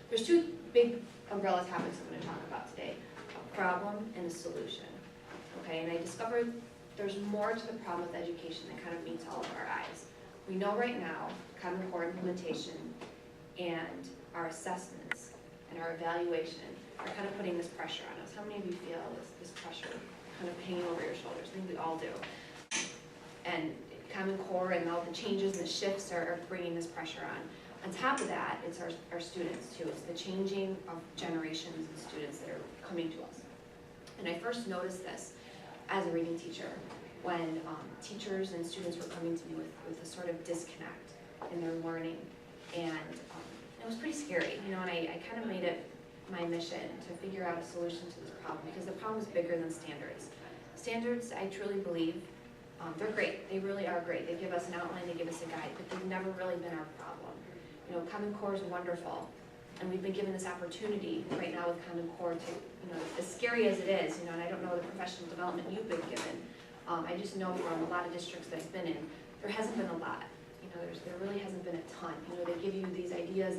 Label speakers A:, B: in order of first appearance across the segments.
A: There's two big umbrella topics I'm going to talk about today, a problem and a solution. Okay, and I discovered there's more to the problem with education that kind of meets all of our eyes. We know right now Common Core implementation and our assessments and our evaluation are kind of putting this pressure on us. How many of you feel this pressure kind of hanging over your shoulders? I think we all do. And Common Core and all the changes and the shifts are bringing this pressure on. On top of that, it's our students too. It's the changing of generations and students that are coming to us. And I first noticed this as a reading teacher when teachers and students were coming to me with a sort of disconnect in their learning. And it was pretty scary, you know, and I kind of made it my mission to figure out a solution to this problem because the problem is bigger than standards. Standards, I truly believe, they're great. They really are great. They give us an outline, they give us a guide, but they've never really been our problem. You know, Common Core is wonderful, and we've been given this opportunity right now with Common Core to, you know, as scary as it is, you know, and I don't know the professional development you've been given. I just know from a lot of districts that I've been in, there hasn't been a lot. You know, there really hasn't been a ton. You know, they give you these ideas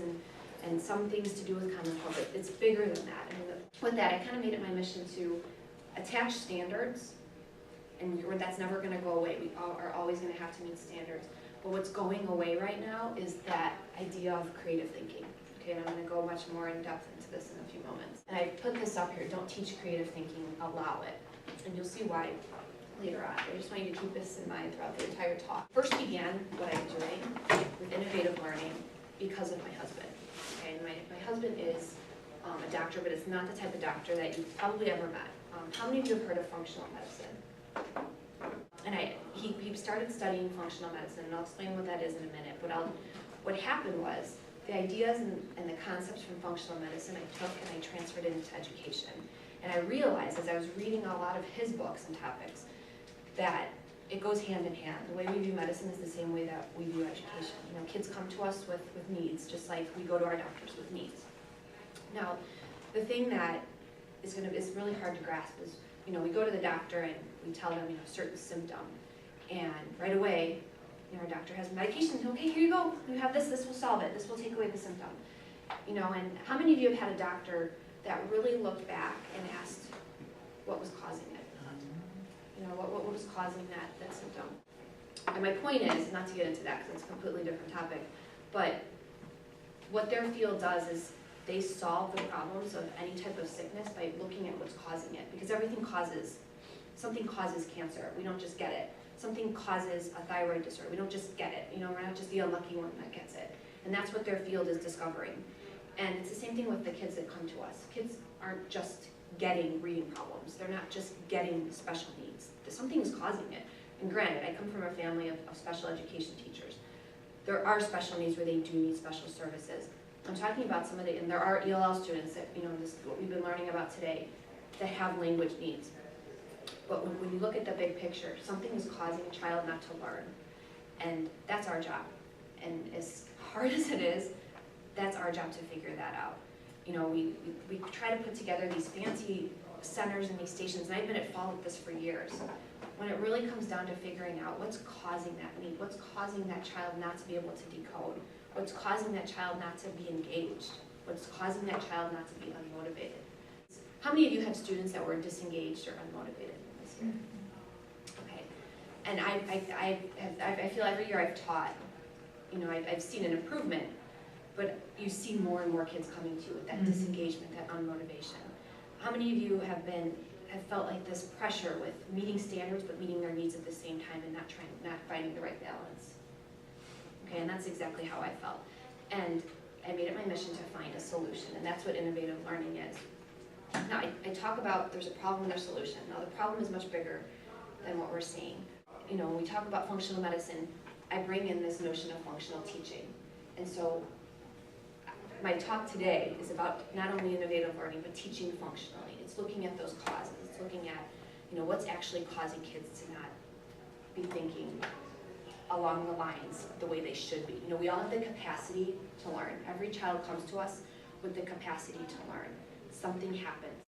A: and some things to do with Common Core, but it's bigger than that. And with that, I kind of made it my mission to attach standards, and that's never going to go away. We are always going to have to meet standards. But what's going away right now is that idea of creative thinking. Okay, and I'm going to go much more in depth into this in a few moments. And I put this up here, don't teach creative thinking, allow it. And you'll see why later on. I just want you to keep this in mind throughout the entire talk. First began what I'm doing with innovative learning because of my husband. Okay, and my husband is a doctor, but it's not the type of doctor that you've probably ever met. How many of you have heard of functional medicine? And he started studying functional medicine, and I'll explain what that is in a minute. But what happened was, the ideas and the concepts from functional medicine I took and I transferred it into education. And I realized as I was reading a lot of his books and topics that it goes hand in hand. The way we view medicine is the same way that we view education. You know, kids come to us with needs, just like we go to our doctors with needs. Now, the thing that is really hard to grasp is, you know, we go to the doctor and we tell them, you know, a certain symptom, and right away, you know, our doctor has medication. Okay, here you go. You have this. This will solve it. This will take away the symptom. You know, and how many of you have had a doctor that really looked back and asked what was causing it? You know, what was causing that symptom? And my point is, not to get into that because it's a completely different topic, but what their field does is they solve the problems of any type of sickness by looking at what's causing it, because something causes cancer. We don't just get it. Something causes a thyroid disorder. We don't just get it. You know, we're not just the unlucky one that gets it. And that's what their field is discovering. And it's the same thing with the kids that come to us. Kids aren't just getting reading problems. They're not just getting special needs. Something is causing it. And granted, I come from a family of special education teachers. There are special needs where they do need special services. I'm talking about some of the, and there are ELL students that, you know, this is what we've been learning about today, that have language needs. But when you look at the big picture, something is causing a child not to learn. And that's our job. And as hard as it is, that's our job to figure that out. You know, we try to put together these fancy centers and these stations, and I've been at fault with this for years. When it really comes down to figuring out what's causing that need, what's causing that child not to be able to decode, what's causing that child not to be engaged, what's causing that child not to be unmotivated. How many of you had students that were disengaged or unmotivated this year? Okay, and I feel every year I've taught, you know, I've seen an improvement, but you see more and more kids coming to you with that disengagement, that unmotivation. How many of you have felt like this pressure with meeting standards but meeting their needs at the same time and not finding the right balance? Okay, and that's exactly how I felt. And I made it my mission to find a solution, and that's what innovative learning is. Now, I talk about there's a problem and there's a solution. Now, the problem is much bigger than what we're seeing. You know, when we talk about functional medicine, I bring in this notion of functional teaching. And so my talk today is about not only innovative learning, but teaching functionally. It's looking at those causes. It's looking at, you know, what's actually causing kids to not be thinking along the lines the way they should be. You know, we all have the capacity to learn. Every child comes to us with the capacity to learn. Something happens.